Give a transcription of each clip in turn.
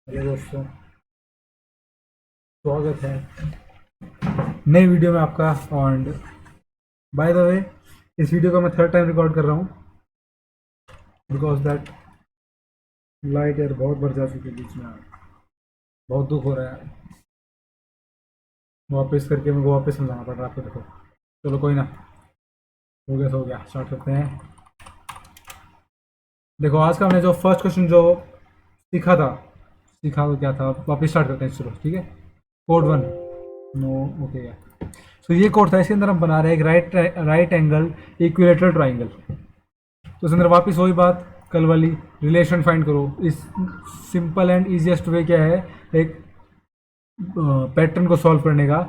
Hello दोस्तों, स्वागत है नई वीडियो में आपका। और बाय द वे, इस वीडियो को मैं थर्ड टाइम रिकॉर्ड कर रहा हूँ बिकॉज दैट लाइट एयर बहुत बढ़ जा चुकी है बीच में। बहुत दुख हो रहा है। वापस करके मेरे को वापस समझाना पड़ रहा है आपको। देखो, चलो कोई ना, हो गया, स्टार्ट करते हैं। देखो, आज का हमने जो फर्स्ट क्वेश्चन जो सीखा तो क्या था, वापस स्टार्ट करते हैं। चलो ठीक है। Code one. नो। ओके। सो ये कोड था, इसके अंदर हम बना रहे हैं एक राइट एंगल इक्विलेटरल ट्राइंगल। तो उसके अंदर वापस वही बात, कल वाली, रिलेशन फाइंड करो। इस सिंपल एंड इजीएस्ट वे क्या है, एक पैटर्न को सॉल्व करने का।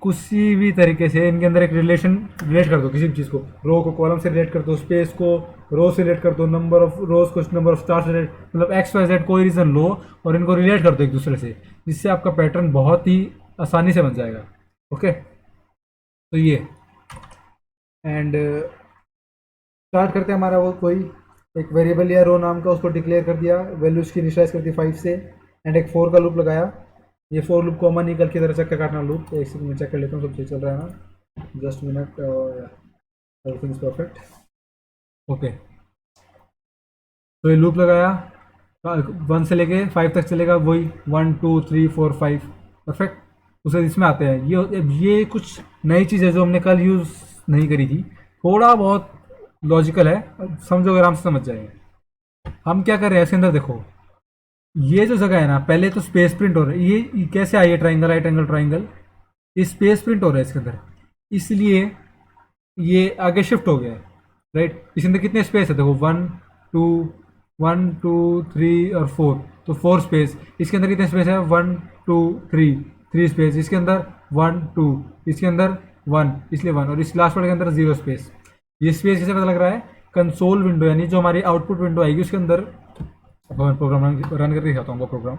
किसी भी तरीके से इनके अंदर एक रिलेशन रिलेट कर दो, किसी भी चीज़ को। रो को कॉलम से रिलेट कर दो, स्पेस को रो से रिलेट कर दो, नंबर ऑफ रोज को नंबर ऑफ स्टार से रिलेट, मतलब एक्स वाई जेड कोई रीज़न लो और इनको रिलेट कर दो एक दूसरे से, जिससे आपका पैटर्न बहुत ही आसानी से बन जाएगा। ओके, तो ये एंड स्टार्ट करते हैं। हमारा वो कोई एक वेरिएबल या रो नाम का, उसको डिक्लेयर कर दिया, वैल्यू उसकी इनिशियलाइज कर दी 5 से, एंड एक फोर का लूप लगाया। ये फोर लूप कॉमन निकल के इधर चक्कर काटना लूप। एक सेकंड में चेक कर लेता हूँ सब सही चल रहा है ना। Just minute. Everything is perfect. Okay, तो ये लूप लगाया, 1 से लेके 5 तक चलेगा, वही 1 2 3 4 5। परफेक्ट। उसे इसमें आते हैं ये कुछ नई चीज़ है जो हमने कल यूज़ नहीं करी थी। थोड़ा बहुत लॉजिकल है, समझोगे आराम से समझ जाएंगे। हम क्या कर रहे हैं इसके अंदर, देखो ये जो जगह है ना, पहले तो स्पेस प्रिंट हो रहा है। ये कैसे आई है, ट्राइंगल राइट एंगल ट्राइंगल, ये स्पेस प्रिंट हो रहा है इसके अंदर, इसलिए ये आगे शिफ्ट हो गया है। राइट, इसके अंदर कितने स्पेस है, देखो 2 1 2 3 और 4, तो 4 स्पेस। इसके अंदर कितने स्पेस है, 1 2 3 स्पेस। इसके अंदर 1 2, इसके अंदर 1, इसलिए 1, और इस लास्ट वाले के अंदर 0 स्पेस। ये स्पेस कैसे पता लग रहा है, कंसोल विंडो यानी जो हमारी आउटपुट विंडो आएगी उसके अंदर। अब मैं प्रोग्राम रन करके दिखाता हूँ वो प्रोग्राम।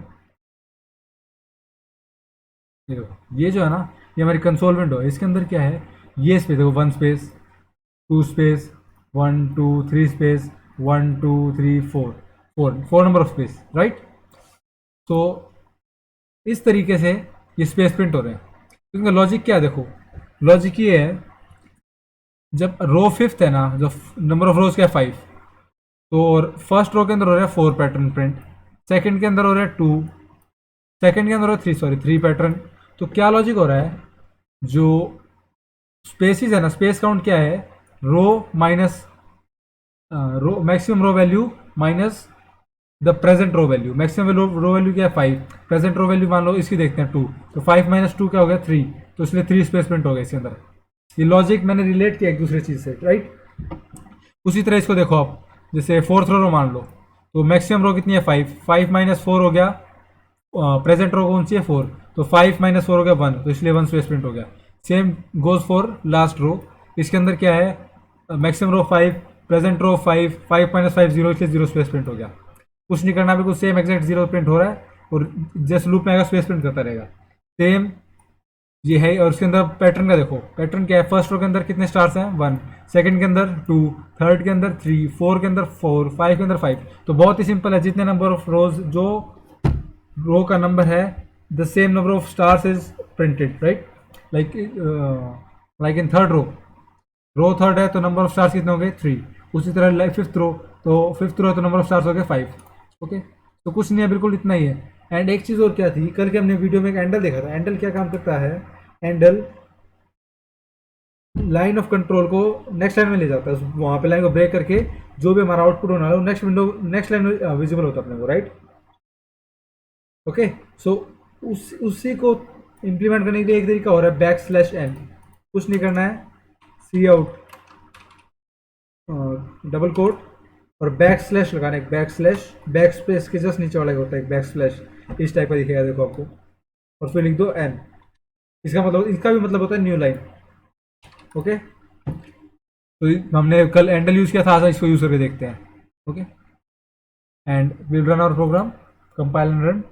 ये देखो, ये जो है ना, ये हमारी कंसोल विंडो है। इसके अंदर क्या है, ये स्पेस देखो, 1 space, 2 space, 1 2 3 space, 1 2 3 4, 4 number of space. Right, तो इस तरीके से ये स्पेस प्रिंट हो रहे हैं। तो इनका लॉजिक क्या है, देखो लॉजिक ये है, जब रो फिफ्थ है ना, जो नंबर ऑफ रोज क्या है 5, तो फर्स्ट रो के अंदर हो रहा है 4 पैटर्न प्रिंट, सेकंड के अंदर हो रहा है 2, सेकंड के अंदर हो रहा है 3, सॉरी 3 पैटर्न। तो क्या लॉजिक हो रहा है, जो स्पेसिस है ना, स्पेस काउंट क्या है, row minus row, maximum row value minus the present row value. Maximum row value क्या है 5, प्रेजेंट रो वैल्यू मान लो इसकी देखते हैं 2, तो 5 - 2 क्या हो गया 3, तो इसलिए 3 स्पेस प्रिंट हो गया इसके अंदर। ये लॉजिक मैंने रिलेट किया एक दूसरे चीज से। राइट, उसी तरह इसको देखो आप, जैसे फोर्थ रो मान लो, तो मैक्सिमम रो कितनी है 5, 5 - 4 हो गया, प्रेजेंट रो कौन सी है 4, तो 5 - 4 हो गया 1, तो इसलिए 1 स्पेस प्रिंट हो गया। Same goes for last row, इसके अंदर क्या है, मैक्सिमम रो 5, प्रेजेंट रो 5, 5 - 5 0, इसलिए 0 स्पेस प्रिंट हो गया। कुछ नहीं करना, बिल्कुल सेम एग्जैक्ट 0 प्रिंट हो रहा है, और जस्ट लूप में आएगा स्पेस प्रिंट करता रहेगा। सेम ये है। और उसके अंदर पैटर्न का देखो, पैटर्न क्या है, फर्स्ट रो के अंदर कितने स्टार्स हैं 1, सेकंड के अंदर 2, थर्ड के अंदर 3, फोर के अंदर 4, 5 के अंदर 5। तो बहुत ही सिंपल है, जितने नंबर ऑफ रोज, जो रो का नंबर है, the same number of stars is printed. Right, like like in third row third है तो नंबर ऑफ स्टार्स कितने हो गए 3। उसी तरह लाइक फिफ्थ रो, तो फिफ्थ रो है तो नंबर ऑफ स्टार्स हो गए 5। ओके, तो कुछ नहीं है, बिल्कुल इतना ही है। एंड एक चीज़ और क्या थी, कल के हमने वीडियो में एक एंडल देखा था। एंडल क्या काम करता है, एंडल लाइन ऑफ कंट्रोल को नेक्स्ट लाइन में ले जाता है, वहां पे लाइन को ब्रेक करके जो भी हमारा आउटपुट होना है नेक्स्ट विंडो, नेक्स्ट लाइन में विजिबल होता है अपने को। राइट, ओके, सो उसी को इम्प्लीमेंट करने के लिए एक तरीका हो रहा है \n। कुछ नहीं करना है, सी आउट डबल कोट और लगाना है, बैक स्पेस के जस्ट नीचे वाला होता है एक \, इस टाइप का दिखेगा देखो आपको, और फिर लिख दो n। इसका मतलब, इसका भी मतलब होता है न्यू लाइन। ओके, तो हमने कल एंडल यूज किया था, आज इसको यूज करके देखते हैं। Okay, and will run our program, compile and run.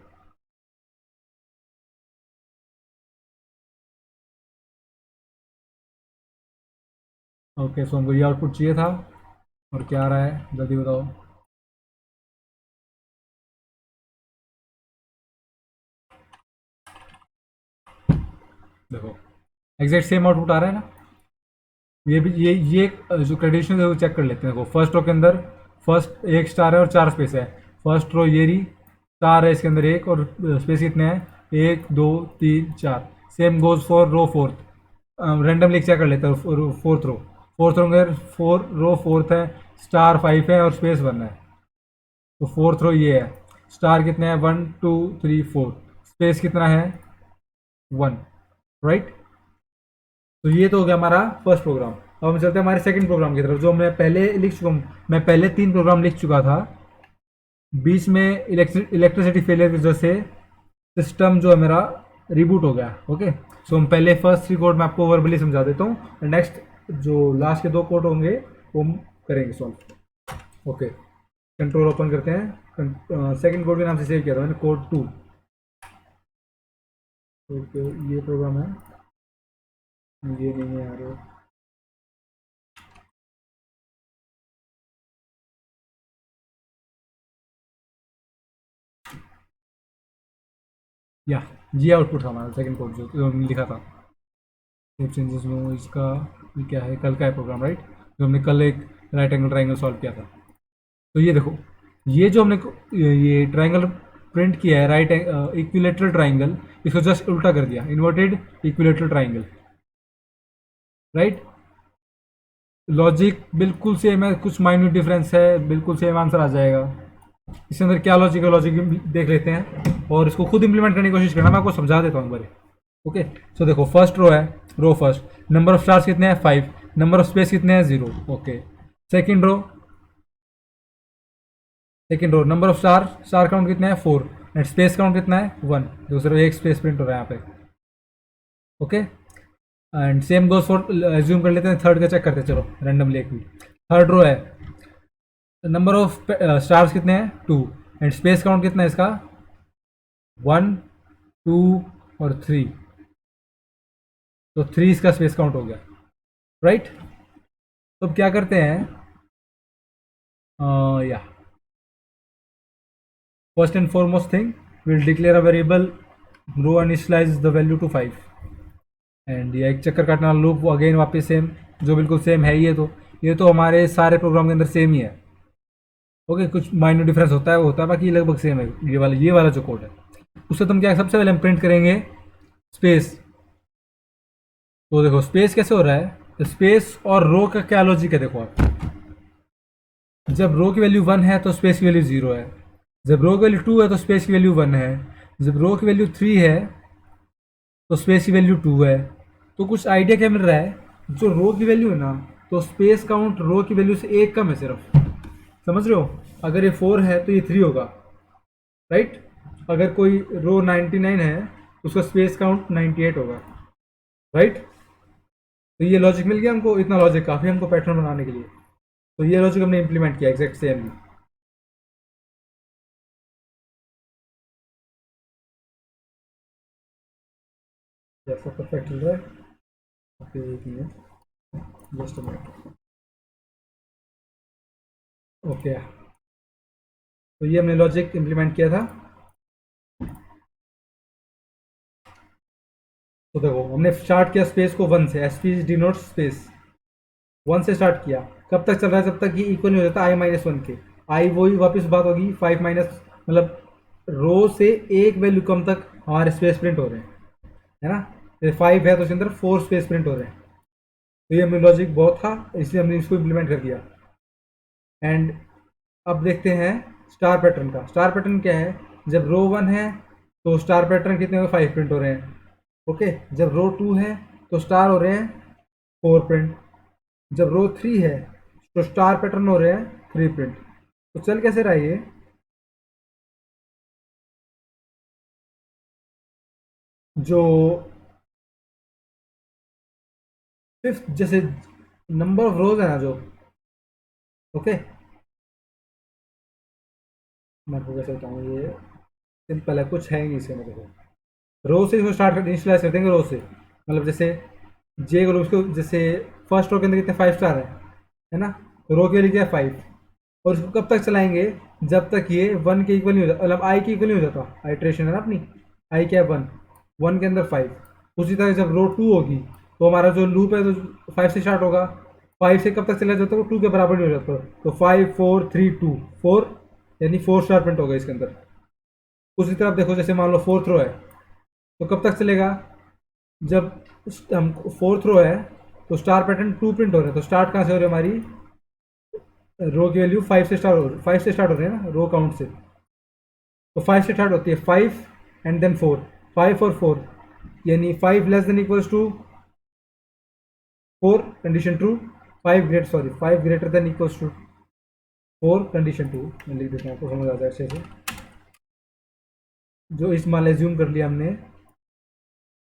Okay, so हमको ये आउटपुट चाहिए था, और क्या आ रहा है जल्दी बताओ। देखो एग्जैक्ट सेम आउटपुट आ रहा है ना। ये भी ये जो कंडीशन है वो चेक कर लेते हैं। देखो फर्स्ट रो के अंदर फर्स्ट एक स्टार है और 4 स्पेस है। फर्स्ट रो ये रही, स्टार है इसके अंदर एक, और स्पेस कितने हैं, 1 2 3 4। Same goes for row fourth. Randomly check कर लेते हैं फोर्थ रो। फोर्थ रो में रो फोर्थ है, स्टार 5 है और स्पेस 1 है। तो फोर्थ रो ये है, स्टार कितने हैं, 1 2 3 4, स्पेस कितना है, 1, राइट। तो ये तो हो गया हमारा फर्स्ट प्रोग्राम। अब हम चलते हैं हमारे सेकंड प्रोग्राम की तरफ, जो मैं पहले लिख चुका हूँ। मैं पहले 3 प्रोग्राम लिख चुका था। बीच में इलेक्ट्रिसिटी फेलियर की वजह से सिस्टम जो है मेरा रिबूट हो गया। ओके, सो हम पहले फर्स्ट 3 कोड मैं आपको वर्बली समझा देता हूँ, नेक्स्ट जो लास्ट के 2 कोड होंगे वो हम करेंगे सॉल्व। ओके, कंट्रोल ओपन करते हैं। सेकंड कोड के नाम से सेव किया था मैंने, कोड 2। ओके, ये प्रोग्राम है, ये नहीं है यार। या ये आउटपुट था हमारा सेकंड कोड जो हमने लिखा था। सेव चेंजेस में इसका ये क्या है, कल का है प्रोग्राम, राइट, जो हमने कल एक राइट एंगल ट्राइंगल सॉल्व किया था। तो ये देखो, ये जो हमने ये ट्राइंगल प्रिंट किया है, राइट इक्विलेटरल ट्राइंगल, इसको जस्ट उल्टा कर दिया, inverted equilateral triangle, right. Logic बिल्कुल सेम है, कुछ माइन्यूट डिफरेंस है, बिल्कुल सेम आंसर आ जाएगा। इसके अंदर क्या लॉजिक है, लॉजिक देख लेते हैं और इसको खुद इंप्लीमेंट करने की कोशिश करना। मैं आपको समझा देता हूँ एक बार। ओके, सो देखो फर्स्ट रो है, row first, number of stars कितने हैं, 5, नंबर ऑफ स्पेस कितने हैं, 0। Okay, second row, number of star count कितने हैं, 4, एंड स्पेस काउंट कितना है, 1। दूसरे एक स्पेस प्रिंट हो रहा है यहाँ पे। Okay, and same goes for, assume कर लेते हैं थर्ड का, चेक करते हैं चलो रैंडमली एक भी। थर्ड रो है, नंबर ऑफ स्टार्स कितने हैं, 2, एंड स्पेस काउंट कितना है इसका, 1 2 और 3। तो 3 इसका स्पेस काउंट हो गया, राइट। तो अब क्या करते हैं, या first and foremost thing, will declare a variable row initialise the value to 5। And ये एक चक्कर काटना लूप अगेन वापस सेम, जो बिल्कुल सेम है। ये तो हमारे सारे प्रोग्राम के अंदर सेम ही है। ओके, कुछ माइनर डिफरेंस होता है, वो होता है, बाकी लगभग सेम है। ये वाला जो कोड है, उससे तुम क्या, सबसे पहले हम प्रिंट करेंगे स्पेस। तो देखो स्पेस कैसे हो रहा है, तो स्पेस और रो का क्या लॉजिक है, देखो आप, जब रो की वैल्यू 1 है तो स्पेस की वैल्यू 0 है, जब रो की वैल्यू 2 है तो स्पेस की वैल्यू 1 है, जब रो की वैल्यू 3 है तो स्पेस की वैल्यू 2 है। तो कुछ आइडिया क्या मिल रहा है, जो रो की वैल्यू है ना, तो स्पेस काउंट रो की वैल्यू से एक कम है सिर्फ, समझ रहे हो। अगर ये 4 है तो ये 3 होगा, राइट। अगर कोई रो 99 है तो उसका स्पेस काउंट 98 होगा, राइट। तो ये लॉजिक मिल गया हमको, इतना लॉजिक काफ़ी हमको पैटर्न बनाने के लिए। तो ये लॉजिक हमने इंप्लीमेंट किया एग्जैक्ट सेम। जैसा परफेक्ट चल रहा है, ओके एक minute, just a minute. Okay, तो ये हमने लॉजिक इंप्लीमेंट किया था। तो देखो हमने स्टार्ट किया स्पेस को 1 से, एस पी डिनोट स्पेस, 1 से स्टार्ट किया। कब तक चल रहा है, जब तक ये इक्वल नहीं हो जाता i-1 के। आई वही वापस बात होगी 5 माइनस, मतलब रो से एक वैल्यू कम तक हमारे स्पेस प्रिंट हो रहे हैं, है ना। जैसे 5 है तो उसके अंदर 4 स्पेस प्रिंट हो रहे हैं। तो ये हमने लॉजिक बहुत था, इसलिए हमने इसको इम्प्लीमेंट कर दिया। एंड अब देखते हैं स्टार पैटर्न का। स्टार पैटर्न क्या है, जब रो 1 है तो स्टार पैटर्न कितने हो, 5 प्रिंट हो रहे हैं। ओके, जब रो 2 है तो स्टार हो रहे हैं 4 प्रिंट, जब रो 3 है तो स्टार पैटर्न हो रहे हैं 3 प्रिंट। तो चल कैसे रहा है ये, जो फिफ्थ जैसे नंबर ऑफ रोज है ना जो, ओके, मैं आपको कैसे बताऊँ, ये सिंपल है, कुछ है ही नहीं इसके अंदर। देखो रो से इसको स्टार्ट इनिशियलाइज कर देंगे, रो से, मतलब जैसे जे को उसको, जैसे फर्स्ट रो के अंदर कितने 5 स्टार है ना, तो रो के लिए क्या 5, और इसको कब तक चलाएंगे, जब तक ये 1 के इक्वल नहीं हो जाता, मतलब आई के इक्वल नहीं हो जाता। आइट्रेशन है ना अपनी, आई क्या है 1, 1 के अंदर 5, उसी तरह जब रो 2 होगी तो हमारा जो लूप है तो 5 से स्टार्ट होगा, 5 से कब तक चला जाता है, वो 2 के बराबर नहीं हो जाता, तो 5 4 3 2 4, यानी 4 स्टार प्रिंट होगा इसके अंदर। उसी तरह आप देखो, जैसे मान लो 4th रो है तो कब तक चलेगा, जब हम 4th रो है तो स्टार पैटर्न 2 प्रिंट हो रहा है, तो स्टार्ट कहाँ से हो रही है हमारी, रो की वैल्यू 5 से स्टार्ट हो रही है ना रो काउंट से, तो 5 से स्टार्ट होती है, 5 एंड देन 4, 5 और 4, यानी 5 less than equals to 4 condition true, 5 greater than equals to 4 condition true. मैं लिख देता हूँ आपको समझ आ जाए अच्छे से। जो इस मान एज्यूम कर लिया हमने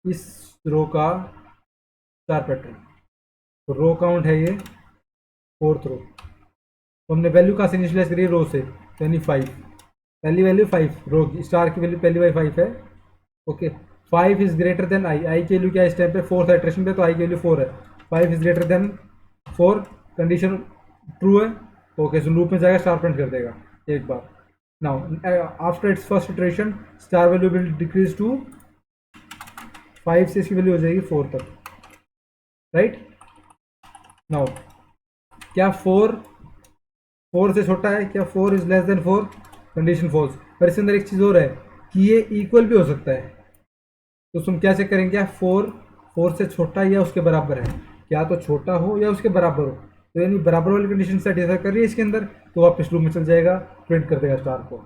इस रो का स्टार पैटर्न, तो रो काउंट है ये 4th रो, तो हमने वैल्यू कहाँ से इनिशियलाइज करी, रो से, तो यानी 5, पहली वैल्यू 5, रो की स्टार की वैल्यू पहली बाई 5 है। Okay, 5 is greater than I, I की वैल्यू क्या है इस टाइम पे, 4th आइट्रेशन पे, तो आई की वैल्यू 4 है, 5 is greater than 4, condition true है। ओके, सो लूप में जाएगा, स्टार प्रिंट कर देगा एक बार। Now after its first iteration star value will decrease to 5 से इसकी वैल्यू हो जाएगी 4 तक, राइट। नाउ क्या 4 से छोटा है, क्या 4 is less than 4, condition false. पर इसके अंदर एक चीज़ और है कि ये इक्वल भी हो सकता है, तो तुम क्या चेक करेंगे, क्या 4 से छोटा या उसके बराबर है, क्या तो छोटा हो या उसके बराबर हो, तो यानी बराबर वाली कंडीशन सेटिस्फाई कर रही है इसके अंदर, तो वापस लूप में चल जाएगा, प्रिंट कर देगा स्टार को,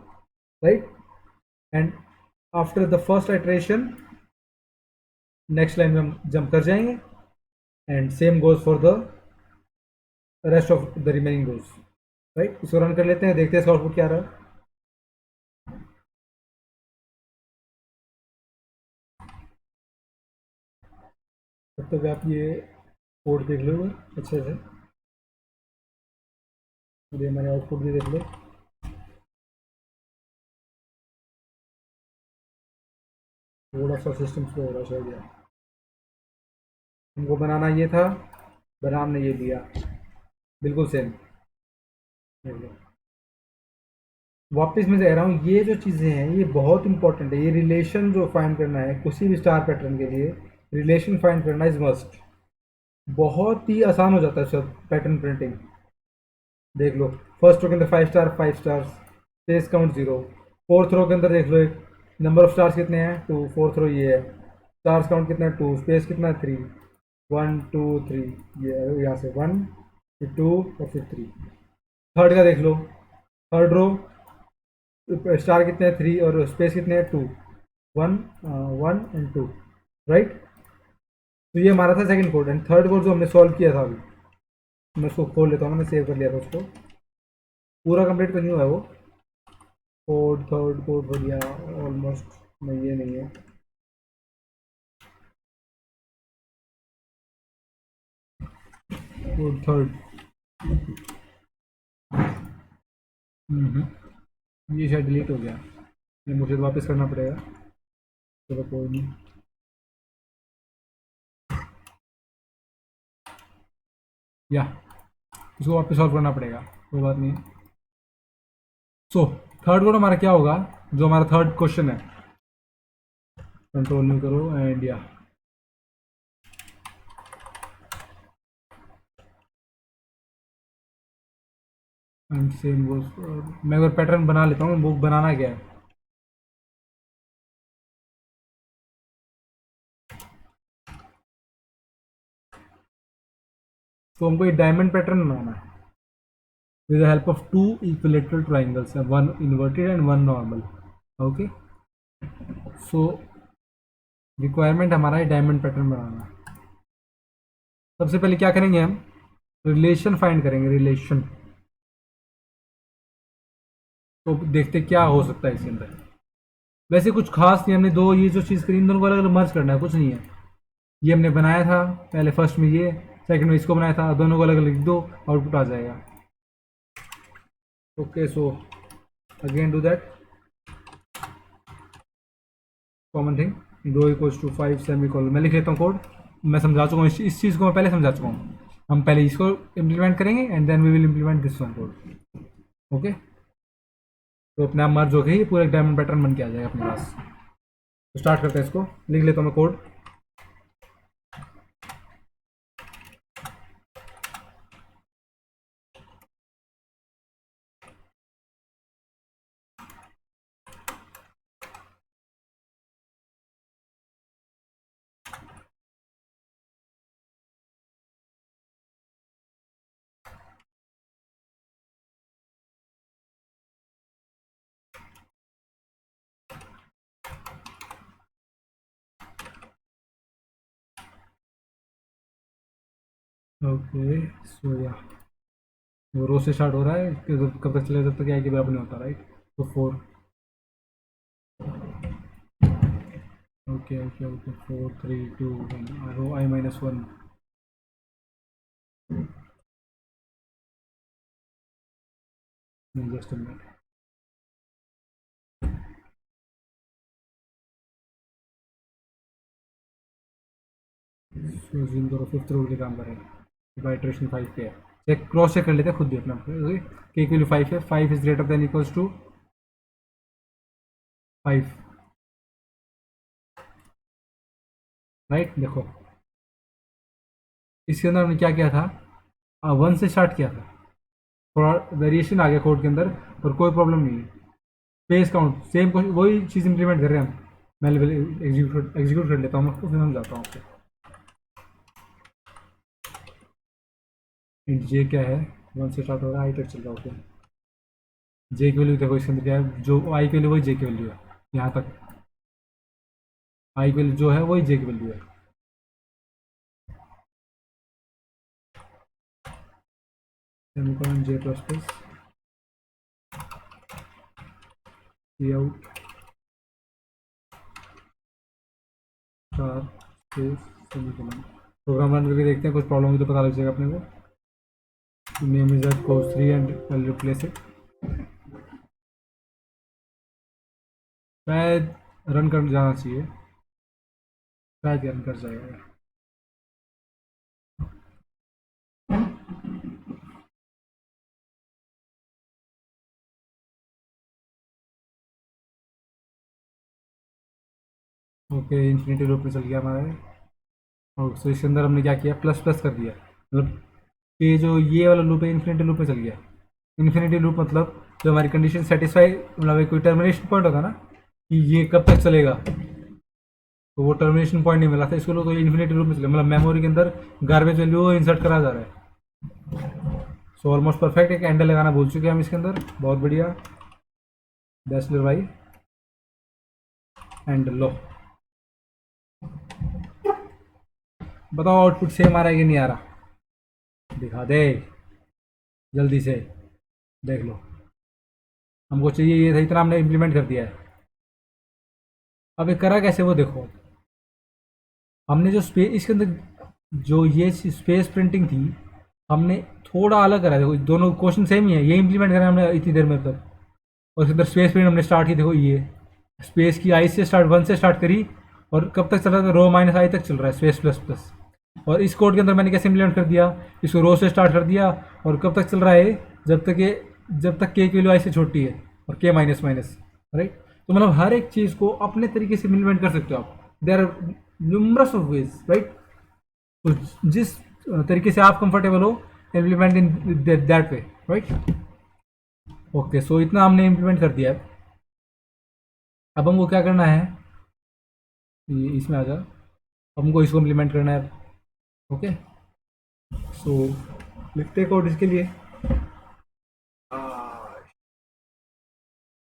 right. And after the first iteration next line में हम जंप कर जाएंगे, and same goes for the rest of the remaining rows, right. इसको रन कर लेते हैं, देखते हैं इसका आउटपुट क्या आ रहा है। तब तक आप ये कोड देख लो अच्छे से, ये मैंने आउटपुट भी देख लो। थोड़ा सा सिस्टम स्लो हो रहा है शायद, यार हमको बनाना ये था, बनाम ने ये दिया, बिल्कुल सेम। देख लो, वापस मैं कह रहा हूँ, ये जो चीज़ें हैं ये बहुत इंपॉर्टेंट है, ये रिलेशन जो फाइंड करना है किसी भी स्टार पैटर्न के लिए, रिलेशन फाइंड करना इज मस्ट, बहुत ही आसान हो जाता है सब पैटर्न प्रिंटिंग। देख लो, फर्स्ट रो के अंदर 5 star 5 stars, space count 0, 4th रो के अंदर देख लो, एक नंबर ऑफ स्टार्स कितने हैं 2, 4th रो ये है, स्टार्स काउंट कितना है 2, स्पेस कितना है 3, 1 2 3, ये यहाँ से 1 फिर 2 और फिर 3। थर्ड का देख लो, थर्ड रो स्टार कितने हैं 3 और स्पेस कितने हैं 2, 1 1 एंड 2, राइट। तो ये हमारा था second code, and third code जो हमने सॉल्व किया था अभी, मैं उसको खोल लेता हूँ, मैंने सेव कर लिया था उसको, पूरा कंप्लीट तो नहीं हुआ है वो कोड, थर्ड कोड हो गया ऑलमोस्ट, नहीं ये नहीं है, कोड थर्ड, ये शायद डिलीट हो गया, ये मुझे तो वापस करना पड़ेगा, चलो कोई नहीं। या इसको वापस सॉल्व करना पड़ेगा, कोई बात नहीं। सो थर्ड कोड हमारा क्या होगा, जो हमारा थर्ड क्वेश्चन है, कंट्रोल नहीं करो एंड या एंड सेम वो, मैं अगर पैटर्न बना लेता हूँ, वो बनाना क्या है, तो हमको एक डायमंड पैटर्न बनाना है with the help of two equilateral triangles, one inverted and one normal, okay। so requirement हमारा है डायमंड पैटर्न बनाना। सबसे पहले क्या करेंगे, हम रिलेशन फाइंड करेंगे, रिलेशन, तो देखते क्या हो सकता है इसके अंदर। वैसे कुछ खास नहीं, हमने दो ये जो चीज़ करी इन दोनों को अलग अलग मर्ज करना है, कुछ नहीं है, ये हमने बनाया था पहले, फर्स्ट में ये, सेकंड में इसको बनाया था, दोनों को अलग अलग लिख दो, आउटपुट आ जाएगा। Okay, so again do that common thing, दो इक्वल्स टू 5 सेमी कॉलन, मैं लिख लेता हूँ कोड, मैं समझा चुका हूँ इस चीज़ को, मैं पहले समझा चुका हूँ, हम पहले इसको इम्प्लीमेंट करेंगे and then we will implement this one code, okay. तो अपने आप मर्ज हो गई, ये पूरा एक डायमंड पैटर्न बन के आ जाएगा अपने पास। तो स्टार्ट करते हैं इसको, लिख लेता हूँ मैं कोड, ओके सो या वो रो से स्टार्ट हो रहा है कब तक चलेगा जब तक आई के बराबर नहीं होता राइट। तो 4 okay okay okay 4 3 2 1 row I -1 just a minute. So जिन करो फिफ्थ रो के काम करेगा बाइट्रेशन 5 पे है। चेक क्रॉस चेक कर लेते हैं खुद भी अपना ओके के वैल्यू 5 है 5 is greater than equals to 5 right. देखो इसके अंदर हमने क्या किया था 1 से स्टार्ट किया था थोड़ा वेरिएशन आ गया कोड के अंदर पर कोई प्रॉब्लम नहीं है। पेज काउंट सेम वही चीज़ इंप्लीमेंट कर रहे हैं हम। मैं एग्जीक्यूट कर लेता हूँ उसको फिर हम जाता हूँ आपसे। इंट जे क्या है 1 से स्टार्ट हो रहा है आई तक चल रहा है ओके। जे की वैल्यू देखो इसके अंदर क्या है जो आई की वैल्यू वही जे की वैल्यू है यहाँ तक। आई की वैल्यू जो है वही जे की वैल्यू है। Semicolon J plus plus C out star space semicolon. Program run करके देखते हैं कुछ प्रॉब्लम हुई तो पता लग जाएगा अपने को। Name is course 3 and will replace it. शायद रन कर जाना चाहिए शायद रन कर जाएगा। ओके इन्फिनिटी लूप में चल गया हमारे। और सो इसके अंदर हमने क्या किया प्लस प्लस कर दिया मतलब कि जो ये वाला लूप है इन्फिनिटी लूप में चल गया। इन्फिनिटी लूप मतलब जो हमारी कंडीशन सेटिस्फाई मतलब एक कोई टर्मिनेशन पॉइंट होता है ना कि ये कब तक चलेगा तो वो टर्मिनेशन पॉइंट नहीं मिला था इसको तो इन्फिनिटी लूप में चलेगा मतलब मेमोरी के अंदर गार्बेज वैल्यू इंसर्ट करा जा रहा है। So almost perfect. एक एंडल लगाना भूल चुके हैं हम इसके अंदर बहुत बढ़िया। बैचलर भाई एंड लो बताओ आउटपुट सेम आ रहा है कि नहीं आ रहा दिखा दे जल्दी से देख लो। हमको चाहिए ये था इतना हमने इम्प्लीमेंट कर दिया है। अब ये करा कैसे वो देखो। हमने जो स्पेस इसके अंदर जो ये स्पेस प्रिंटिंग थी हमने थोड़ा अलग करा देखो दोनों क्वेश्चन सेम ही है ये इम्प्लीमेंट करा हमने इतनी देर में तक। और इसके अंदर स्पेस प्रिंट हमने स्टार्ट की देखो ये स्पेस की आई से स्टार्ट 1 से स्टार्ट करी और कब तक चल रहा था रो माइनस आई तक चल रहा है स्पेस प्लस प्लस। और इस कोड के अंदर मैंने कैसे इम्प्लीमेंट कर दिया इसको रो से स्टार्ट कर दिया और कब तक चल रहा है जब तक के की वैल्यू आई से छोटी है और के माइनस माइनस राइट। तो मतलब हर एक चीज़ को अपने तरीके से इम्प्लीमेंट कर सकते हो आप। There are numerous of ways right. तो जिस तरीके से आप कंफर्टेबल हो implement in that way right. Okay so इतना हमने इम्प्लीमेंट कर दिया है। अब हमको क्या करना है ये इसमें आ जा हमको इसको इम्प्लीमेंट करना है। ओके सो लिखते कोड इसके लिए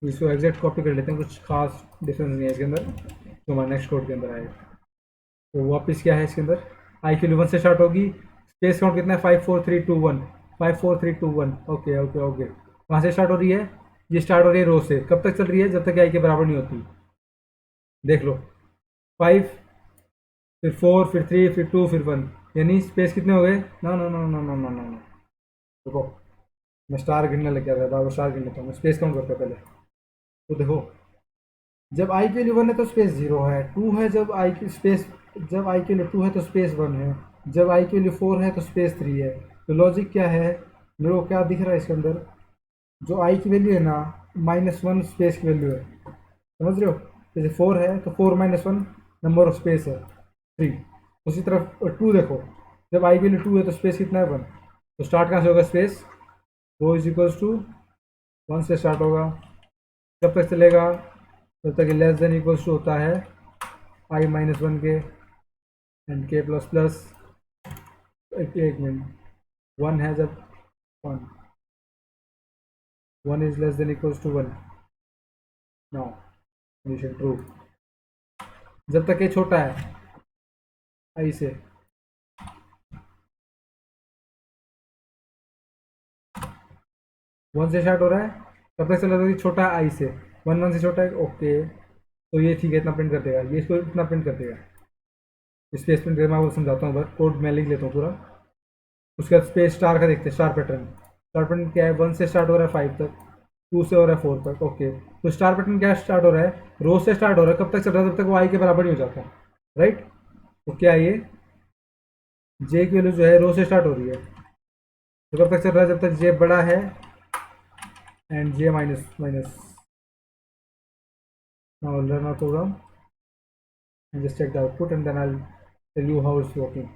इसको एग्जैक्ट कॉपी कर लेते हैं कुछ खास डिफरेंस नहीं है इसके अंदर तो हमारे नेक्स्ट कोड के अंदर आएगा। तो वापस क्या है इसके अंदर आई के लिए 1 से स्टार्ट होगी। स्पेस काउंट कितना है 5 4 3 2 1 5 4 3 2 1 ओके ओके ओके। कहाँ से स्टार्ट हो रही है ये स्टार्ट हो रही है रो से कब तक चल रही है जब तक आई के बराबर नहीं होती। देख लो 5 फिर 4 फिर 3 फिर 2 फिर 1 यानी स्पेस कितने हो गए ना ना ना ना ना ना ना देखो मैं स्टार गिनने लग गया था बाबा स्टार गिन लेता हूँ मैं स्पेस काउंट करता पहले। तो देखो जब आई के लिए 1 है तो स्पेस 0 है 2 है जब आई के लिए 2 है तो स्पेस 1 है जब आई के लिए 4 है तो स्पेस 3 है। तो लॉजिक क्या है मेरे को क्या दिख रहा है इसके अंदर जो आई की वैल्यू है ना -1 स्पेस की वैल्यू है समझ रहे हो। जैसे 4 है तो 4 - 1 नंबर ऑफ स्पेस है 3। उसी तरफ 2 देखो जब आई की वैल्यू 2 है तो स्पेस कितना है 1। तो स्टार्ट कहाँ से होगा space row is equals to 1 से स्टार्ट होगा कब तक चलेगा जब तक लेस देन इक्वल्स टू होता है i-1 के एंड के प्लस प्लस एक मिनट 1 है जब 1 1 is less than equals to 1 now condition true जब तक ये छोटा है आई से वन से स्टार्ट हो रहा है, कब तक चल रहा है छोटा आई से, वन से छोटा है, ओके। तो ये ठीक है, इतना प्रिंट कर देगा, ये इसको इतना प्रिंट कर देगा। स्पेस प्रिंट मैं आपको समझाता हूँ, बस कोड मैं लिख लेता हूँ पूरा। उसके बाद स्पेस स्टार का देखते हैं, स्टार पैटर्न क्या है, वन से स्टार्ट हो रहा है फाइव तक, टू से हो रहा है फोर तक, ओके। तो स्टार पैटर्न क्या स्टार्ट हो रहा है, रो से स्टार्ट हो रहा है, कब तक चल रहा है, तब तक वो आई के बराबर ही हो जाता है, राइट। तो क्या ये जे की वैल्यू जो है रो से स्टार्ट हो रही है, तो कब तक चल रहा है, जब तक जे बड़ा है and J minus minus. Now learn our program and just check the output and then I'll tell you how it's working.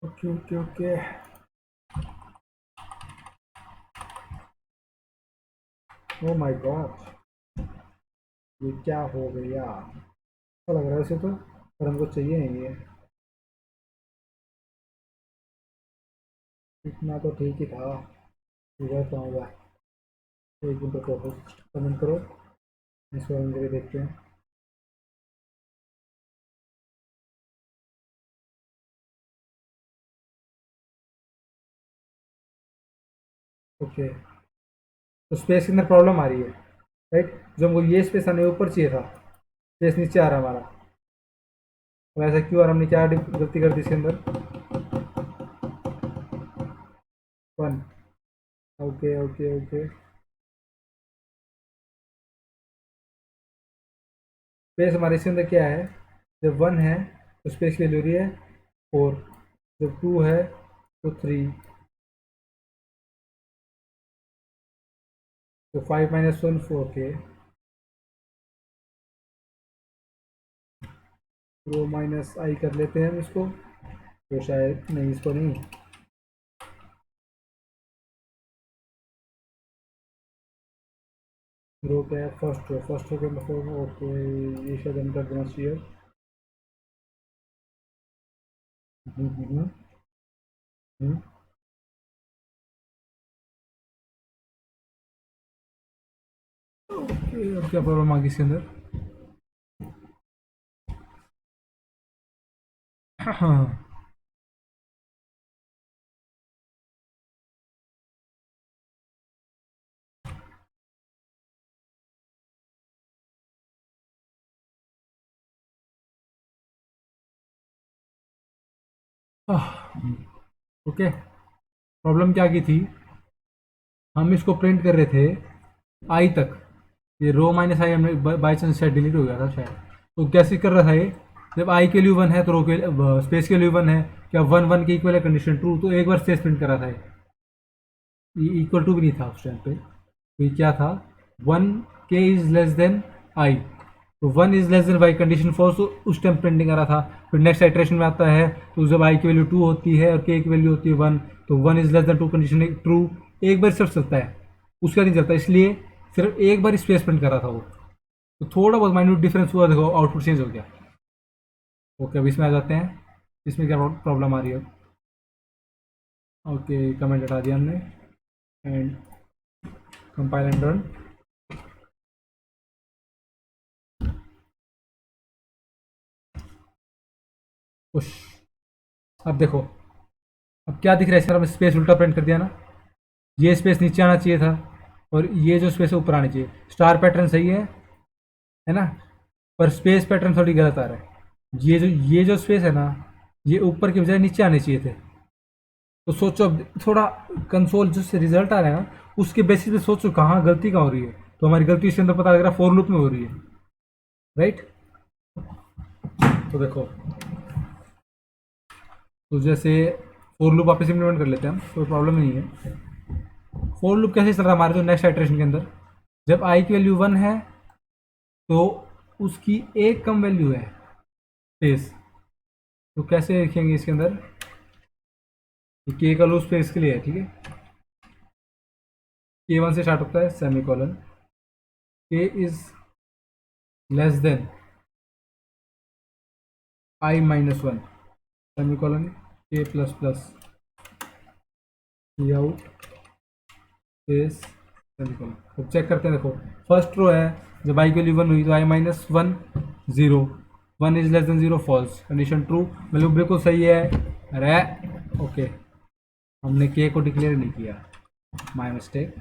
Okay. Oh my god, ये क्या हो गया, अच्छा लग रहा है वैसे तो, पर हमको चाहिए नहीं ये। इतना तो ठीक ही था, इधर तो होगा। एक दिन तो कमेंट करो, इसको हम करके देखते हैं। ओके, तो स्पेस के अंदर प्रॉब्लम आ रही है, राइट। जो हमको ये स्पेस हमें ऊपर चाहिए था, स्पेस नीचे आ रहा है हमारा। अब ऐसा क्यों आ रहा, हमने क्या गलती कर दी इसके अंदर, वन। ओके। स्पेस हमारे इसके अंदर क्या है, जब वन है तो स्पेस की वैल्यू हो रही है फोर, जब टू है तो थ्री, तो फाइव माइनस वन फोर के, रो माइनस आई कर लेते हैं हम इसको, तो शायद नहीं, इसको नहीं। रो क्या है, फर्स्ट रो के मतलब, ओके, ये शायद हम कर देना चाहिए। हम्म, हम्म, हम्म। ओके, अब क्या प्रॉब्लम आ गई इसके अंदर, हाँ। ओके, प्रॉब्लम क्या की थी, हम इसको प्रिंट कर रहे थे आई तक, ये रो माइनस आई हमने बाई चांस शायद डिलीट हो गया था शायद। तो कैसे कर रहा था ये, जब आई के लिए वन है तो रो के स्पेस के लिए वन है, क्या वन वन के इक्वल है, कंडीशन ट्रू, तो एक बार स्पेस प्रिंट कर रहा था ये इक्वल टू भी नहीं था उस टाइम पे। तो ये क्या था, वन के इज लेस देन आई, तो one is less than Y, condition false, तो उस टाइम प्रिंटिंग आ रहा था। फिर नेक्स्ट आइट्रेशन में आता है, तो जब आई की वैल्यू टू होती है और के की वैल्यू होती है वन, तो one is less than two, condition true, एक बार सिर्फ चलता है, उसका नहीं चलता, इसलिए सिर्फ एक बार स्पेस प्रिंट कर रहा था वो। तो थोड़ा बहुत माइन्यूट डिफरेंस हुआ, देखो आउटपुट चेंज हो गया। ओके, अब इसमें आ जाते हैं, इसमें क्या प्रॉब्लम आ रही है। ओके, कमेंट हटा दिया हमने and compile and run. Push, अब देखो, अब क्या दिख रहा है, सर हम स्पेस उल्टा प्रिंट कर दिया ना, ये स्पेस नीचे आना चाहिए था और ये जो स्पेस है ऊपर आनी चाहिए, स्टार पैटर्न सही है ना, पर स्पेस पैटर्न थोड़ी गलत आ रहा है। ये जो स्पेस है ना, ये ऊपर की बजाय नीचे आने चाहिए थे। तो सोचो, अब थोड़ा कंसोल जिससे रिजल्ट आ रहा है ना, उसके बेसिस पे सोचो कहाँ गलती कहाँ हो रही है। तो हमारी गलती इसके अंदर पता लग रहा है फोर लूप में हो रही है, राइट। तो देखो, तो जैसे फोर लूप वापस इम्प्लीमेंट कर लेते हैं हम, कोई प्रॉब्लम नहीं है। फोर लूप कैसे चल रहा है हमारे जो नेक्स्ट आइट्रेशन के अंदर, जब आई की वैल्यू वन है तो उसकी एक कम वैल्यू है स्पेस, तो कैसे लिखेंगे इसके अंदर, के का लूप स्पेस के लिए है, ठीक है। के वन से स्टार्ट होता है, semicolon, K is less than I minus one, semicolon, K plus plus, out space semicolon. अब चेक करते हैं, देखो फर्स्ट रो है, जब आई की वैल्यू वन हुई तो I minus one zero, 1 is less than 0 false, condition true, value बिल्कुल सही है। अरे ओके, हमने के को डिक्लेयर नहीं किया, माय मिस्टेक।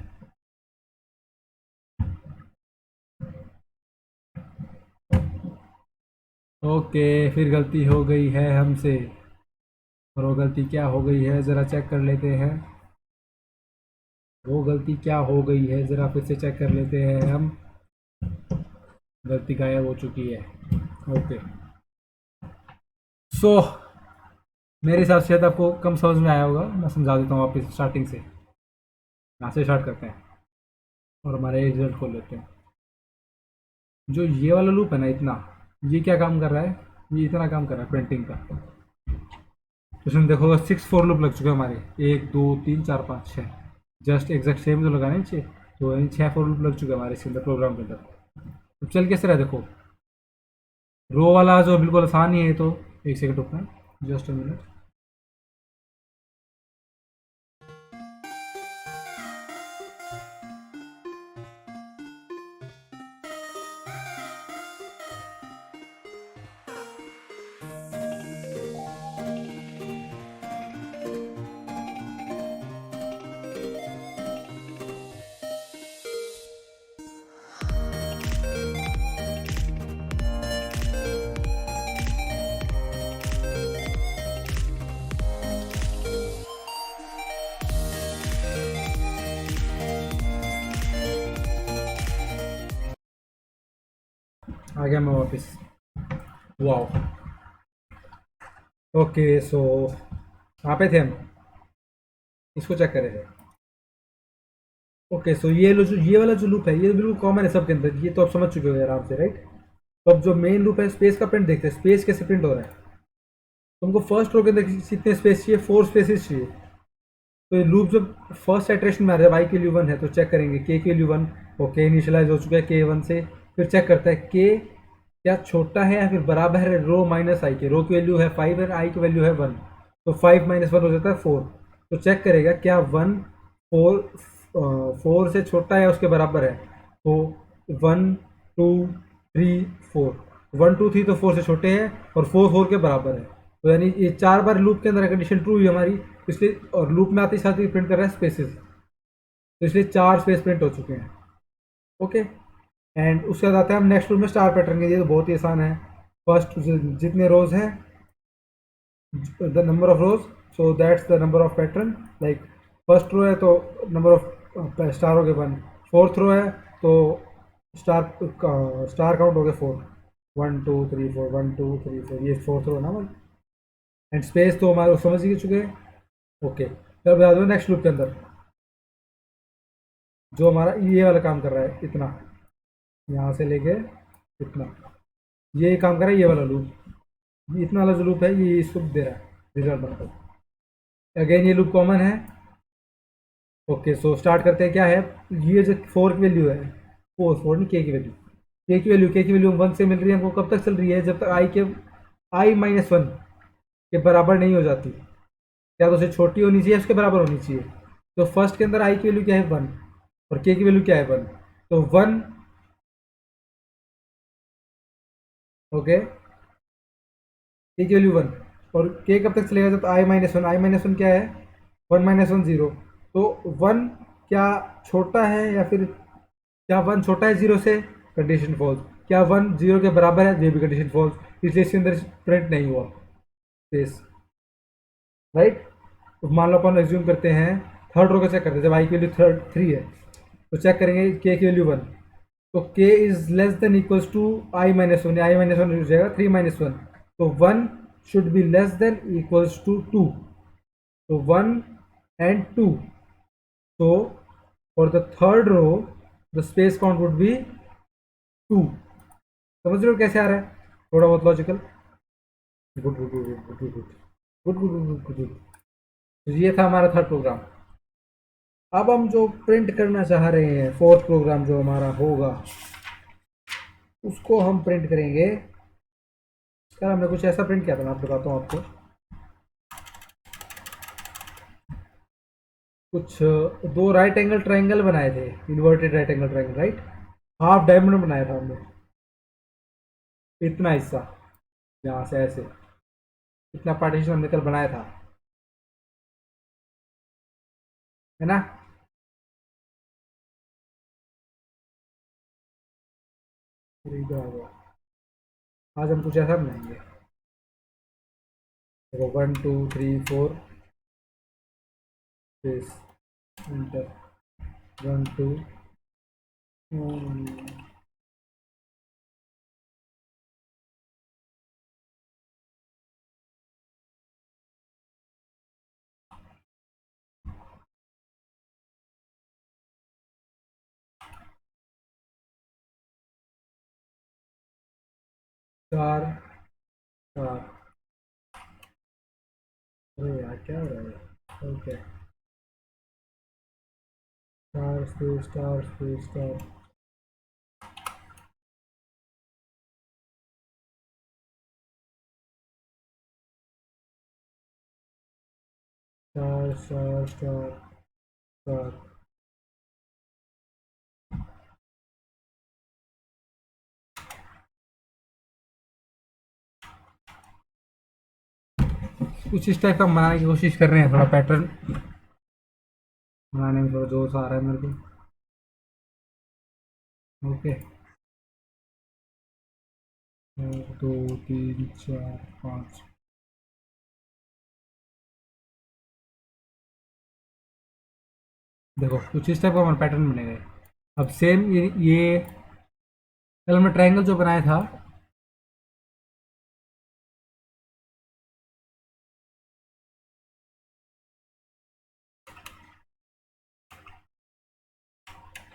ओके, फिर गलती हो गई है हमसे, और वो गलती क्या हो गई है ज़रा चेक कर लेते हैं। वो गलती क्या हो गई है ज़रा फिर से चेक कर लेते हैं हम। गलती गायब हो चुकी है। ओके, सो मेरे हिसाब से शायद आपको कम समझ में आया होगा, मैं समझा देता हूँ वापस स्टार्टिंग से। यहाँ से स्टार्ट करते हैं और हमारे रिजल्ट खोल लेते हैं। जो ये वाला लूप है ना, इतना, ये क्या काम कर रहा है, ये इतना काम कर रहा है प्रिंटिंग का। तो इसमें देखो 6 फोर लूप लग चुके हैं हमारे, 1 2 3 4 5 6, जस्ट एग्जैक्ट सेम तो लगाने चाहिए। तो यानी 6 फोर लूप लग चुके हैं हमारे इसके अंदर, प्रोग्राम के अंदर। तो चल कैसे रहा देखो, रो वाला जो बिल्कुल आसान ही है, तो एक सेकंड रुकना, जस्ट अ मिनट। आ गया मैं वापस। वाओ, ओके, सो कहाँ पे थे हम, इसको चेक करें थे। ओके, सो ये वाला जो लूप है, ये बिल्कुल कॉमन है सबके अंदर, ये तो आप समझ चुके हो आराम से, राइट। तो अब जो मेन लूप है स्पेस का प्रिंट देखते हैं, स्पेस कैसे प्रिंट हो रहा है। तुमको फर्स्ट रो के अंदर कितने स्पेस चाहिए, 4 स्पेसिस चाहिए। तो ये लूप जब फर्स्ट इटरेशन में आ रहा है, आई की वैल्यू 1 है, तो चेक करेंगे के की वैल्यू 1, ओके इनिशियलाइज हो चुका है के 1 से। फिर चेक करता है के क्या छोटा है या फिर बराबर है रो माइनस आई के। रो की वैल्यू है 5 है, आई की वैल्यू है 1, तो 5 माइनस 1 हो जाता है 4। तो चेक करेगा क्या 1 4 से छोटा है उसके बराबर है। तो 1 2 3 4, 1 2 3 तो 4 से छोटे हैं, और 4 4 के बराबर है। तो यानी ये 4 बार लूप के अंदर कंडीशन ट्रू हुई हमारी, इसलिए, और लूप में आते ही साथ ही प्रिंट कर रहा है स्पेसेस, तो इसलिए 4 स्पेस प्रिंट हो चुके हैं। ओके, एंड उसके बाद आता है हम नेक्स्ट रूल में स्टार पैटर्न के। ये तो बहुत ही आसान है। फर्स्ट जितने रोज हैं, the number of rows, so that's the number of pattern. Like first row है तो नंबर ऑफ स्टार हो गए 1, फोर्थ रो है तो स्टार स्टार काउंट हो गए 4, 1 2 3 4, 1 2 3 4, ये फोर्थ रो ना भाई। एंड स्पेस तो हमारे समझ ही चुके हैं। ओके, फिर बता दो नेक्स्ट लूप के अंदर जो हमारा ये वाला काम कर रहा है, इतना यहाँ से लेके इतना, ये काम कर रहा है ये वाला लूप। इतना वाला जो लूप है ये इसको दे रहा है रिजल्ट बनकर। अगेन ये लूप कॉमन है। ओके, सो स्टार्ट करते हैं। क्या है ये जो 4 की वैल्यू है, 4 नहीं, के की वैल्यू 1 से मिल रही है हमको। कब तक चल रही है, जब तक आई माइनस 1 के बराबर नहीं हो जाती। या तो उसे छोटी होनी चाहिए, उसके बराबर होनी चाहिए। तो फर्स्ट के अंदर आई की वैल्यू क्या है 1, और के की वैल्यू क्या है 1, तो 1, ओके, के की वैल्यू 1, और के कब तक चलेगा, जब आई माइनस वन क्या है, 1 माइनस 1 0। तो 1 क्या छोटा है या फिर क्या 1 छोटा है 0 से, कंडीशन फॉल्स। क्या 1 0 के बराबर है, ये भी कंडीशन फॉल्स, इसलिए इसके अंदर प्रिंट नहीं हुआ स्पेस, राइट। तो मान लो अपन एज्यूम करते हैं, थर्ड रो का चेक करते हैं, जब आई की वैल्यू 3 है तो चेक करेंगे के की वैल्यू 1, तो K is less than equals to I minus 1, I minus 1 हो जाएगा 3 माइनस 1, तो 1 should be less than equals to 2, तो 1 and 2, so for the third row the space count would be 2। समझ रहे हो कैसे आ रहा है, थोड़ा बहुत logical. Good good good good good good good good good good good. तो ये था हमारा थर्ड प्रोग्राम। अब हम जो प्रिंट करना चाह रहे हैं, फोर्थ प्रोग्राम जो हमारा होगा, उसको हम प्रिंट करेंगे। सर हमने कुछ ऐसा प्रिंट किया था, मैं बताता हूँ आपको। कुछ दो राइट एंगल ट्राइंगल बनाए थे, inverted right angle triangle, right. Half diamond बनाया था हमने, इतना हिस्सा। यहाँ से ऐसे इतना पार्टीशन हमने कल बनाया था, है ना। फिर इधर आ जाओ। आज हम कुछ ऐसा बनाएंगे। देखो 1 2 3 4 स्पेस इंटर 1 2 4 4। अरे यार क्या हो रहा है। Okay, 4 space 4 space 4। Star star star star. कुछ इस टाइप का बनाने की कोशिश कर रहे हैं, थोड़ा पैटर्न बनाने में थोड़ा जोश आ रहा है मेरे को। ओके, 1 2 3 4 5। देखो कुछ इस टाइप का हमारा पैटर्न बनेगा। अब सेम ये कल हमने ट्रायंगल जो बनाया था,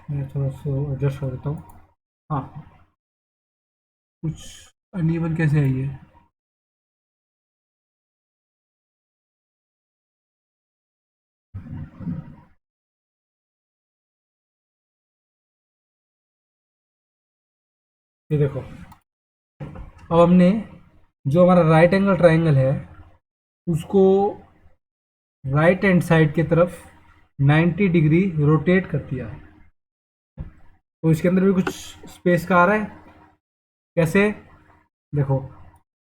मैं थोड़ा सा एडजस्ट कर देता हूँ। हाँ, कुछ अनइवन कैसे है ये। देखो, अब हमने जो हमारा राइट एंगल ट्रायंगल है उसको राइट हैंड साइड की तरफ 90 डिग्री रोटेट कर दिया। तो इसके अंदर भी कुछ स्पेस का आ रहा है। कैसे, देखो,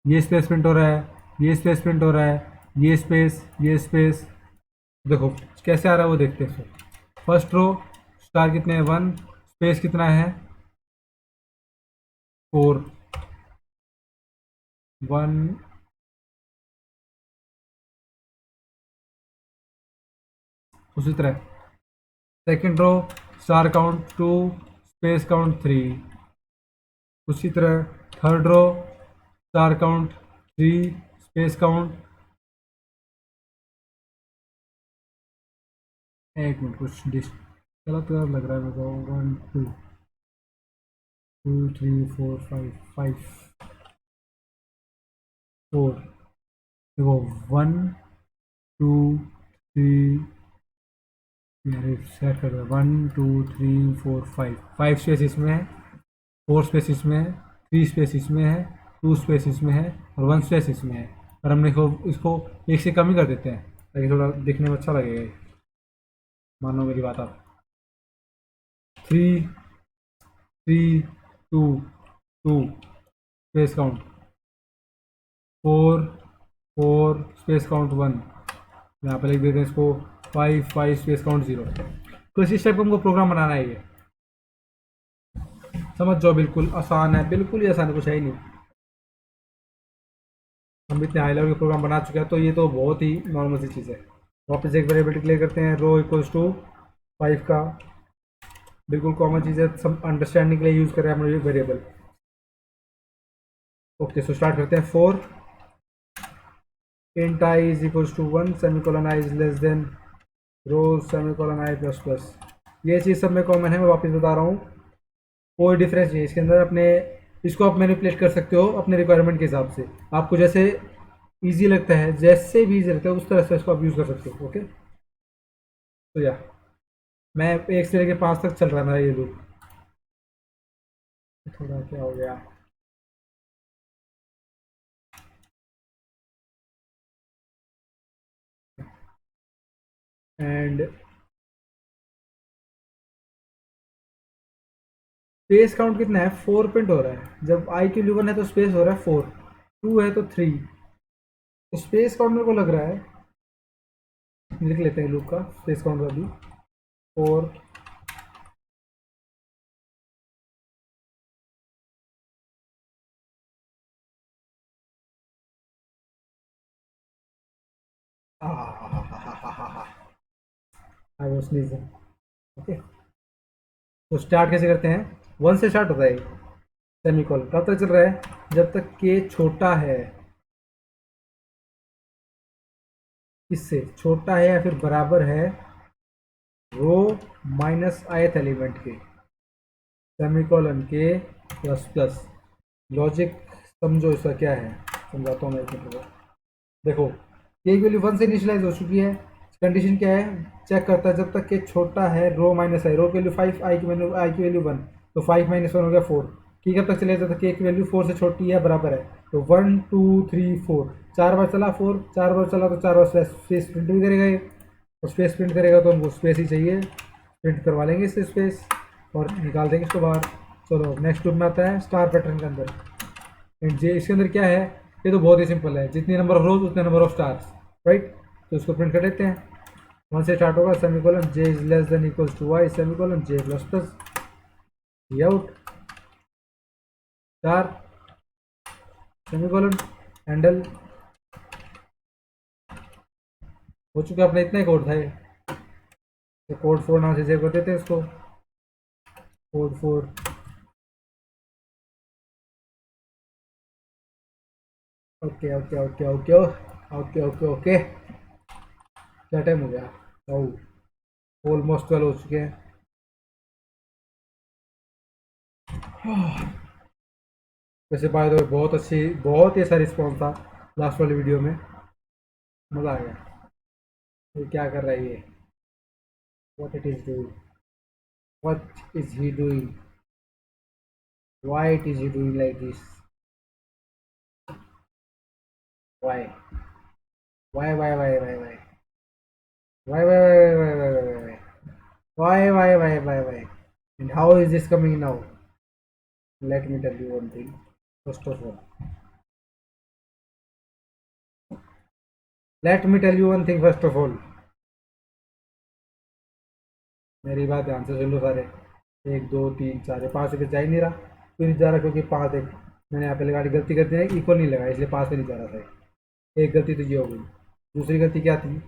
ये स्पेस प्रिंट हो रहा है, ये स्पेस प्रिंट हो रहा है, ये स्पेस। देखो कैसे आ रहा है वो देखते हैं फिर। फर्स्ट रो स्टार कितने हैं 1, स्पेस कितना है 4, 1। उसी तरह second row star count 2, space count 3। उसी तरह third row star count 3, space count, एक मिनट कुछ डिस गलत गलत लग रहा है मेरे को। 1 2 2 3 4 5 5 4। देखो 1 2 3, मेरे सेट कर दो 1 2 3 4 5। 5 स्पेस इसमें है, 4 स्पेस इसमें है, 3 स्पेस इसमें है, 2 स्पेस इसमें है और 1 स्पेस इसमें है। और हमने इसको एक से कम ही कर देते हैं ताकि थोड़ा दिखने में अच्छा लगेगा। मानो मेरी बात आप। 3 3 2 2 स्पेस काउंट 4 4 स्पेस काउंट 1। यहाँ पे लिख देते हैं इसको 5 5 स्पेस काउंट 0। तो इसी टाइप का हमको प्रोग्राम बनाना है। ये समझ जाओ, बिल्कुल आसान है, बिल्कुल ही आसान है, कुछ है ही नहीं। हम इतने हाई लेवल के प्रोग्राम बना चुके हैं तो ये तो बहुत ही नॉर्मल सी चीज़ है। वापस एक वेरिएबल डिक्लेयर करते हैं रो इक्वल्स टू 5 का, बिल्कुल कॉमन चीज़ है, सब अंडरस्टैंडिंग के लिए यूज़ करें हम लोग वेरिएबल। ओके, सो स्टार्ट करते हैं 4 int I is equals to 1 semicolon I is less than row semicolon I plus plus. ये चीज़ सब में कॉमन है, मैं वापस बता रहा हूँ, कोई डिफरेंस नहीं है इसके अंदर। अपने इसको आप मैनिपुलेट कर सकते हो अपने रिक्वायरमेंट के हिसाब से, आपको जैसे इजी लगता है, जैसे भी इजी लगता है उस तरह से इसको आप यूज़ कर सकते हो। ओके, तो या मैं 1 से लेकर 5 तक चल रहा है मेरा ये लूप। थोड़ा क्या हो गया, एंड स्पेस काउंट कितना है 4 प्रिंट हो रहा है। जब आई की वैल्यू 1 है तो स्पेस हो रहा है 4। 2 है तो 3, तो स्पेस काउंट मेरे को लग रहा है, लिख लेते हैं लूप का स्पेस काउंट अभी, 4। I was sneezing. ओके, तो स्टार्ट कैसे करते हैं, 1 से स्टार्ट होता है सेमीकोलन, कब तक चल रहा है, जब तक के छोटा है, किससे छोटा है या फिर बराबर है रो माइनस ith एलिमेंट के, सेमीकोलन के प्लस प्लस। लॉजिक समझो इसका क्या है, समझाता हूँ मैं एक मिनट। देखो के की वैल्यू 1 से इनिशियलाइज हो चुकी है, कंडीशन क्या है, चेक करता है जब तक के छोटा है रो माइनस आई, रो की वैल्यू 5, आई की वैल्यू 1, तो 5 माइनस 1 हो गया 4। की कब तक चलेगा, जब तक के की वैल्यू 4 से छोटी है बराबर है, तो 1 2 3 4, 4 बार चला 4, 4 बार चला तो 4 बार स्पेस प्रिंट भी करेगा ये, और स्पेस प्रिंट करेगा तो हमको स्पेस ही चाहिए, प्रिंट करवा लेंगे इससे स्पेस और निकाल देंगे इसको बाहर। चलो नेक्स्ट लूप में आता है स्टार पैटर्न के अंदर, एंड जे इसके अंदर क्या है, ये तो बहुत ही सिंपल है, जितनी नंबर ऑफ रोज उतने नंबर ऑफ स्टार्स, राइट। तो इसको प्रिंट कर देते हैं, 1 से स्टार्ट होगा, semicolon J is less than equals to Y, semicolon J plus plus out star, semicolon handle. हो चुका अपना, इतना ही कोड था ये, तो कोड 4 नाम से सेव कर देते हैं इसको, code 4। Okay okay okay okay okay okay okay, क्या टाइम हो गया, ऑलमोस्ट 12 हो चुके हैं। वैसे बाय द वे बहुत अच्छी, बहुत ही अच्छा रिस्पॉन्स था लास्ट वाली वीडियो में, मज़ा आ गया। ये क्या कर रहा है ये, what it is doing, what is he doing, why it is he doing like this, why why why why why why, and how is this coming now, let me tell you one thing, first of all, let me tell you one thing first of all, मेरी बात ध्यान से सुन लो सारे, 1 2 3 4, 5 पे जा ही नहीं रहा, क्यों नहीं जा रहा, क्योंकि 5 एक मैंने यहाँ पे लगा दी, गलती करती है इक्वल नहीं लगा इसलिए 5 पे नहीं जा रहा था, एक गलती तो ये हो गई। दूसरी गलती क्या थी,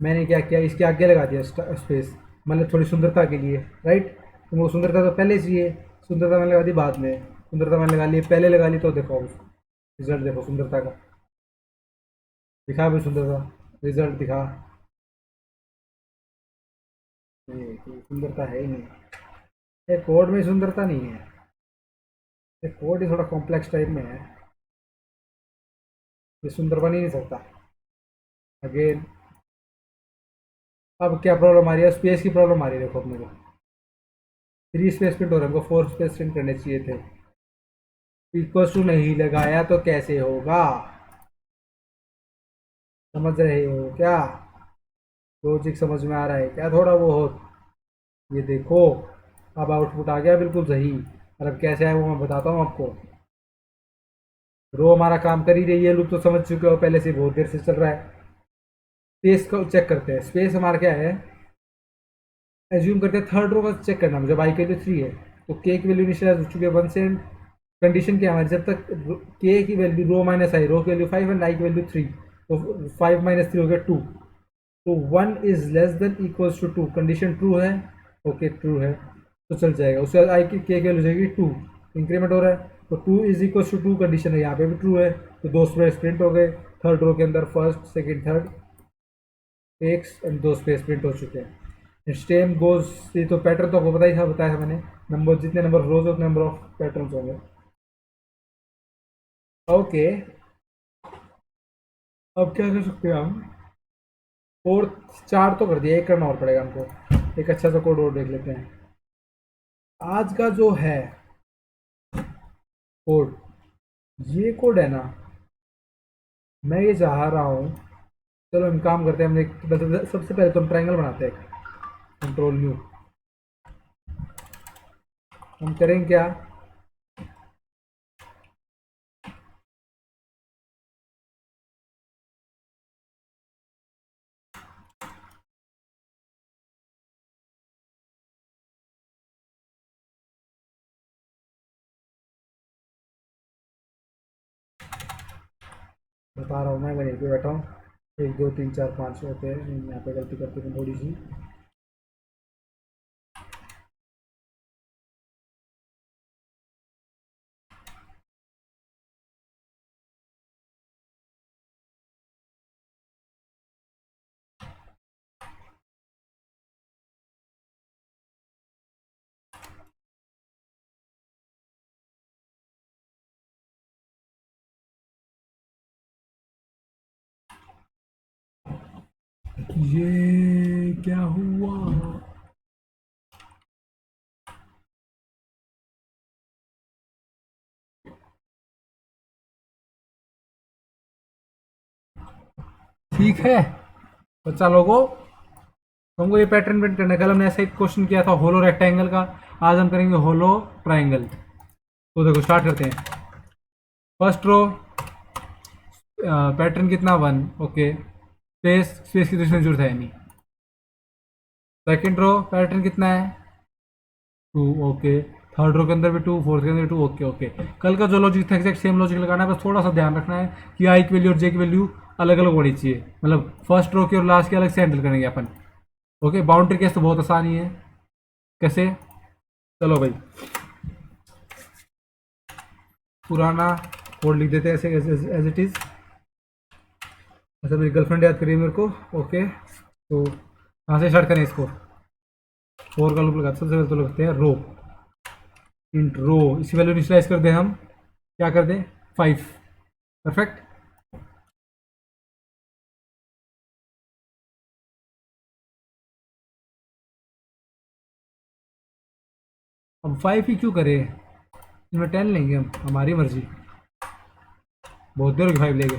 मैंने क्या किया, इसके आगे लगा दिया स्पेस, मतलब थोड़ी सुंदरता के लिए, राइट। तो वो सुंदरता तो पहले चाहिए, सुंदरता मैंने लगा दी बाद में, सुंदरता मैंने लगा ली पहले लगा ली, तो देखो रिजल्ट देखो सुंदरता का, दिखा भी सुंदरता, रिजल्ट दिखा, नहीं कोई सुंदरता है ही नहीं, ये कोड में सुंदरता नहीं है, ये कोड ही थोड़ा कॉम्प्लेक्स टाइप में है, ये सुंदर बन ही नहीं सकता। अगेन अब क्या प्रॉब्लम आ रही है, स्पेस की प्रॉब्लम आ रही है, देखो अपने को 3 स्पेस प्रिंट हो रहा है, हमको 4 स्पेस प्रिंट करने चाहिए थे, इक्वल टू नहीं लगाया तो कैसे होगा, समझ रहे हो क्या, लॉजिक समझ में आ रहा है क्या थोड़ा बहुत, ये देखो अब आउटपुट आ गया बिल्कुल सही, और अब कैसे है वो मैं बताता हूँ आपको। रो हमारा काम कर ही रही है, लूप तो समझ चुके हो पहले से, बहुत देर से चल रहा है। स्पेस को चेक करते हैं, स्पेस हमारा क्या है, एज्यूम करते हैं थर्ड रो का चेक करना, जब आई की वैल्यू 3 है तो के की वैल्यू इनिशियलाइज हो चुकी है 1 से, कंडीशन क्या है हमारी, जब तक के की वैल्यू रो माइनस आई, रो की वैल्यू 5 एंड आई की वैल्यू 3, तो 5 माइनस 3 हो गया 2, तो 1 is less than equals to 2, condition true है, ओके ट्रू है तो चल जाएगा, उसके बाद आई की के वैल्यू जाएगी 2, इंक्रीमेंट हो रहा है, तो 2 इज इक्वल्स टू 2 कंडीशन है, यहाँ पे भी ट्रू है, तो 2 स्पेस प्रिंट हो गए, थर्ड रो के अंदर फर्स्ट सेकंड थर्ड एक एंड 2 स्पेस प्रिंट हो चुके हैं। स्टेम गोज, ये तो पैटर्न तो आपको पता ही था, बताया था मैंने, नंबर जितने नंबर ऑफ रोज उतने नंबर ऑफ पैटर्न होंगे। ओके, अब क्या कर सकते हैं हम, और 4 तो कर दिया, एक करना और पड़ेगा हमको, एक अच्छा सा कोड और देख लेते हैं। आज का जो है कोड, ये कोड है ना, मैं ये चाह रहा हूँ, चलो हम काम करते हैं, हमने सबसे पहले तो हम ट्रायंगल बनाते हैं, कंट्रोल न्यू, हम करेंगे क्या, बता रहा हूँ मैं यहीं पे बैठा हूँ। 1 2 3 4 5 होते हैं, यहाँ पे गलती करती हूँ थोड़ी सी। ये क्या हुआ? ठीक है बच्चा लोगों, हमको ये पैटर्न प्रिंट करना है। कल हमने ऐसा एक क्वेश्चन किया था होलो रेक्टेंगल का, आज हम करेंगे होलो ट्राइंगल। तो देखो स्टार्ट करते हैं। फर्स्ट रो पैटर्न कितना 1, ओके, स्पेस स्पेस की दूसरी जरूरत है नहीं। सेकंड रो पैटर्न कितना है 2, ओके। थर्ड रो के अंदर भी 2, फोर्थ के अंदर 2, ओके ओके। कल का जो लॉजिक था एग्जैक्ट सेम लॉजिक लगाना है, बस थोड़ा सा ध्यान रखना है कि आई की वैल्यू और जे की वैल्यू अलग अलग होनी चाहिए, मतलब फर्स्ट रो की और लास्ट की अलग से हैंडल करेंगे अपन। ओके, बाउंड्री केस तो बहुत आसान ही है। कैसे? चलो भाई, पुराना कोड लिख देते हैं ऐसे एज इट इज़। अच्छा, मेरी गर्लफ्रेंड याद करिए मेरे को। ओके, तो कहाँ से स्टार्ट करें इसको? 4 का लूप लगाते सबसे पहले तो लगते हैं रो, इंट रो, इसी वैल्यू इनिशियलाइज कर दें हम, क्या कर दें 5। परफेक्ट। अब 5 ही क्यों करें, इनमें 10 लेंगे हम, हमारी मर्जी। बहुत देर होगी 5 लेंगे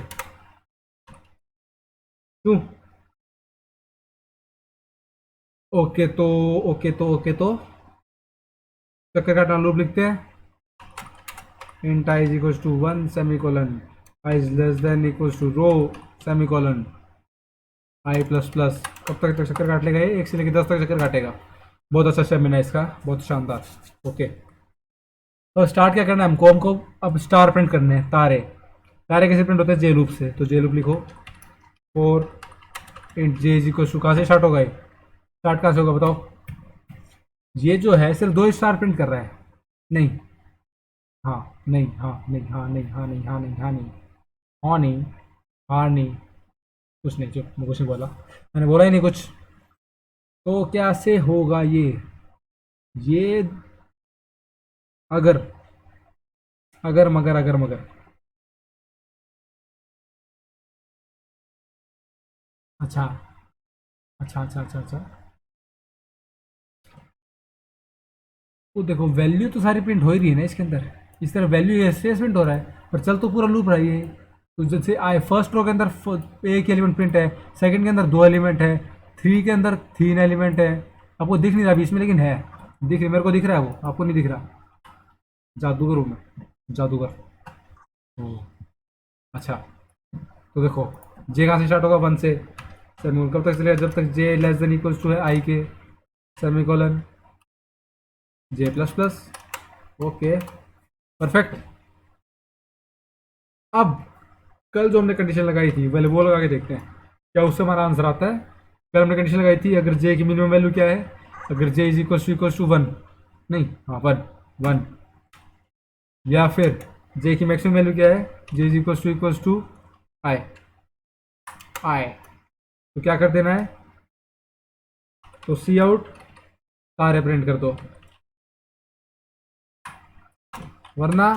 क्यों? ओके तो चक्कर काटना लूप लिखते हैं। Int I is equals to 1 semicolon, I is less than equals to row semicolon, I plus plus. कब तक चक्कर काट लेगा ये? 1 से लेकर 10 तक चक्कर काटेगा। बहुत अच्छा स्टेप है इसका, बहुत शानदार। ओके, तो स्टार्ट क्या करना है हमको अब स्टार प्रिंट करने हैं, तारे। तारे कैसे प्रिंट होते हैं? जे लूप से। तो जे लूप लिखो, 4 int J is equal to, कहाँ से स्टार्ट होगा ये? स्टार्ट कहाँ से होगा बताओ? ये जो है सिर्फ 2 स्टार प्रिंट कर रहा है। नहीं, हाँ नहीं, हाँ नहीं, हाँ नहीं, हाँ नहीं, हाँ नहीं, हाँ नहीं, हाँ नहीं, हाँ नहीं, कुछ नहीं, चुप, मैं कुछ नहीं बोला, मैंने बोला ही नहीं कुछ। तो क्या से होगा ये अगर अगर मगर अगर मगर, अच्छा अच्छा अच्छा अच्छा अच्छा। वो देखो वैल्यू तो सारी प्रिंट हो ही रही है ना इसके अंदर, इस तरह वैल्यू ऐसे प्रिंट हो रहा है, पर चल तो पूरा लूप रहा है ये। तो जैसे आई फर्स्ट रो के अंदर एक एलिमेंट प्रिंट है, सेकंड के अंदर 2 एलिमेंट है, 3 के अंदर 3 एलिमेंट है। आपको दिख नहीं रहा बीच में, लेकिन है, दिख रही, मेरे को दिख रहा है, वो आपको नहीं दिख रहा। जादूगर हूँ मैं, जादूगर। ओ, अच्छा, तो देखो जे कहाँ से स्टार्ट होगा 1 से, सेमीकोलन कब तक चलेगा? जब तक जे लेस देन इक्वल्स टू है आई के, semicolon J plus plus. Okay, perfect. अब कल जो हमने कंडीशन लगाई थी पहले वो लगा के देखते हैं क्या उससे हमारा आंसर आता है। कल हमने कंडीशन लगाई थी, अगर जे की मिनिमम वैल्यू क्या है? अगर जे इज इक्वल टू 1, नहीं, हाँ 1 या फिर जे की मैक्सिमम वैल्यू क्या है? जे इज इक्वल टू आई आई। तो क्या कर देना है? तो सी आउट सारे प्रिंट कर दो, वरना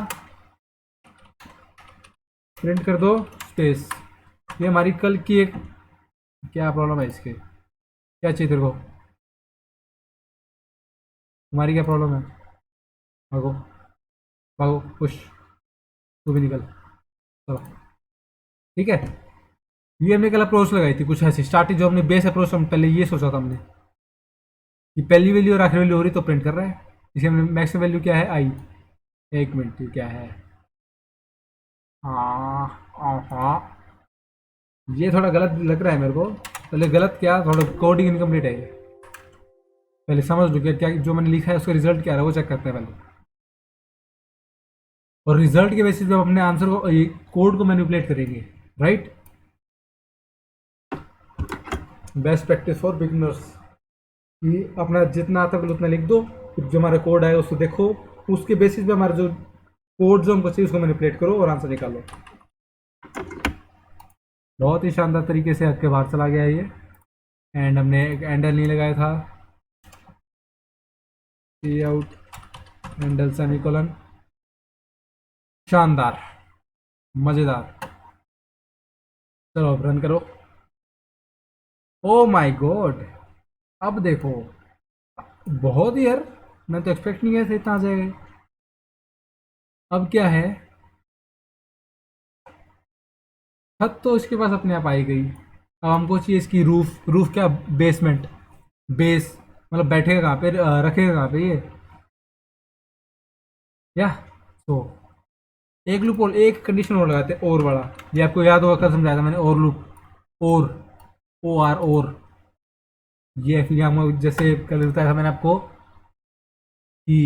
प्रिंट कर दो स्पेस। ये हमारी कल की एक, क्या प्रॉब्लम है इसके, क्या चाहिए तेरे को? हमारी क्या प्रॉब्लम है? भागो, भागो, पुश, तू भी निकल, चलो। ठीक है, ये हमने कल अप्रोच लगाई थी कुछ ऐसी स्टार्टिंग, जो हमने बेस अप्रोच हम पहले ये सोचा था हमने कि पहली वैल्यू और आखिरी वैल्यू हो रही तो प्रिंट कर रहा है। इसे हमने मैक्सिमम वैल्यू क्या है? आई। एक मिनट, ये क्या है? हाँ हाँ, ये थोड़ा गलत लग रहा है मेरे को। पहले गलत क्या, थोड़ा कोडिंग इनकम्प्लीट है ये। पहले समझ लो क्या जो मैंने लिखा है उसका रिजल्ट क्या है, वो चेक करते हैं पहले। और रिजल्ट के बेसिस पे हम अपने आंसर को, ये कोड को मैनिपुलेट करेंगे। Right. Best practice for beginners कि अपना जितना आता है उतना लिख दो, फिर जो हमारा कोड आएगा उसको देखो, उसके बेसिस पे हमारा जो कोड जो हमको चाहिए उसको मैनिपुलेट करो और आंसर निकालो। बहुत ही शानदार तरीके से हद के बाहर चला गया ये। एंड हमने एक एंडल नहीं लगाया था, सी आउट एंडल सेमीकोलन। शानदार, मजेदार। चलो अब रन करो। ओ माय गॉड, अब देखो, बहुत ही यार, मैं तो एक्सपेक्ट नहीं किया था इतना आ जाएगा। अब क्या है, छत तो इसके पास अपने आप आई गई। अब हमको चाहिए इसकी रूफ। रूफ क्या, बेसमेंट, बेस, मतलब बैठेगा कहाँ पे, रखेगा कहाँ पे ये, या तो एक लूप और एक कंडीशन और लगाते हैं, और वाला। ये आपको याद होगा, कल समझाया था मैंने, और लूप, और, ओ आर, और। ये फिर हम जैसे कल बताया था मैंने आपको कि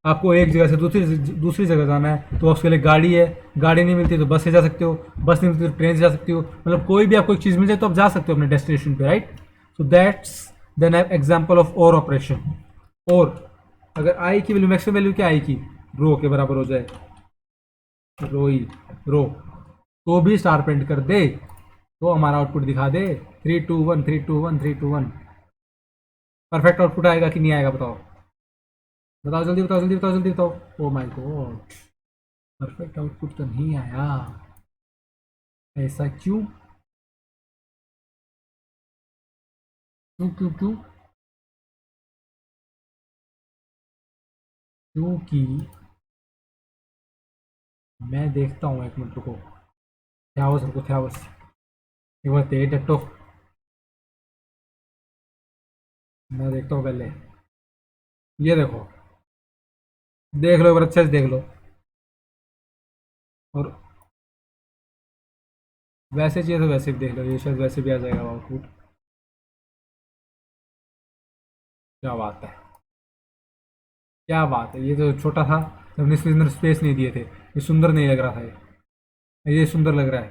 आपको एक जगह से दूसरी दूसरी जगह जाना है, तो उसके लिए गाड़ी है, गाड़ी नहीं मिलती तो बस से जा सकते हो, बस नहीं मिलती तो ट्रेन से जा सकते हो, मतलब कोई भी आपको एक चीज़ मिल जाए तो आप जा सकते हो अपने डेस्टिनेशन पे, right. So that's then example of or operation. और अगर आई की वैल्यू, मैक्सिमम वैल्यू क्या आई की, रो के बराबर हो जाए, रो ही, रो, तो भी स्टार प्रिंट कर दे, तो हमारा आउटपुट दिखा दे 3 2 1 3 2 1 3 2 1। परफेक्ट आउटपुट आएगा कि नहीं आएगा, बताओ, बताओ जल्दी, बताओ जल्दी, बताओ जल्दी, बताओ। Oh my God, perfect output तो नहीं आया, ऐसा क्यों, क्यों क्यों क्यों? क्योंकि मैं देखता हूँ, एक मिनट रुको, थ्यावस रुको, थ्यावस, एक बार तेज डट्टो, मैं देखता हूँ पहले। ये देखो, देख लो एक बार अच्छे से देख लो, और वैसे चाहिए तो वैसे भी देख लो, ये शायद वैसे भी आ जाएगा आउटपुट। क्या बात है, क्या बात है, ये तो छोटा था, हमने इसके अंदर स्पेस नहीं दिए थे, ये सुंदर नहीं लग रहा था, ये सुंदर लग रहा है,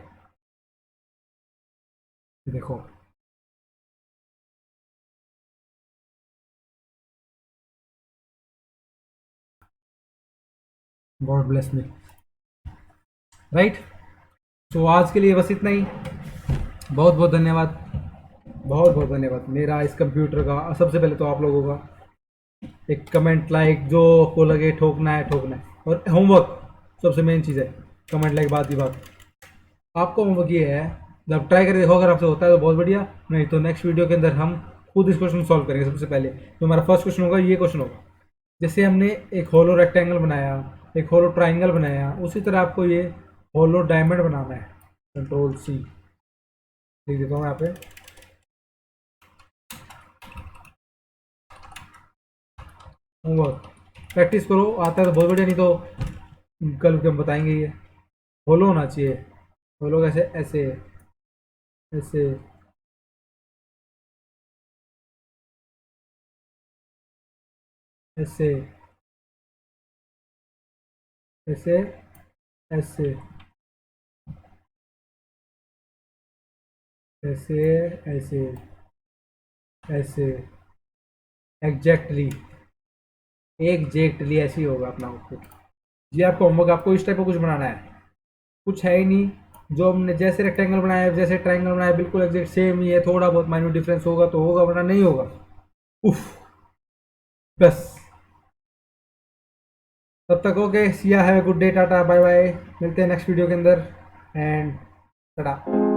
ये देखो। God bless me, right. तो आज के लिए बस इतना ही। बहुत बहुत धन्यवाद, बहुत बहुत धन्यवाद मेरा इस कंप्यूटर का। सबसे पहले तो आप लोगों का एक कमेंट, लाइक, जो आपको लगे ठोकना है ठोकना है, और होमवर्क सबसे मेन चीज़ है। कमेंट लाइक बात ही बात, आपका होमवर्क ये है, जब ट्राई करके देखो, अगर आपसे होता है तो बहुत बढ़िया, नहीं तो नेक्स्ट वीडियो के अंदर हम खुद इस क्वेश्चन सॉल्व करेंगे। सबसे पहले जो हमारा फर्स्ट क्वेश्चन होगा, ये क्वेश्चन होगा, जैसे हमने एक होलो रेक्टेंगल बनाया, एक होलो ट्राइंगल बनाया, उसी तरह आपको ये होलो डायमंड बनाना है। कंट्रोल सी लिख देता हूँ यहाँ पे। होमवर्क प्रैक्टिस करो, आता है तो बहुत बढ़िया, नहीं तो कल के हम बताएंगे। ये होलो होना चाहिए, होलो कैसे, ऐसे, ऐसे, ऐसे, ऐसे, ऐसे, ऐसे, ऐसे, ऐसे, एग्जैक्टली, एग्जैक्टली ऐसे ही होगा अपना आउटपुट। जी आपको होमवर्क, आपको इस टाइप का कुछ बनाना है, कुछ है ही नहीं। जो हमने जैसे रेक्टेंगल बनाया, जैसे ट्राइंगल बनाया, बिल्कुल एग्जैक्ट सेम ही है, थोड़ा बहुत माइन्यूट डिफरेंस होगा तो होगा, वरना नहीं होगा। उफ, बस। तब तक ओके, सिया है, गुड डे, टाटा बाय बाय, मिलते हैं नेक्स्ट वीडियो के अंदर, एंड टाटा।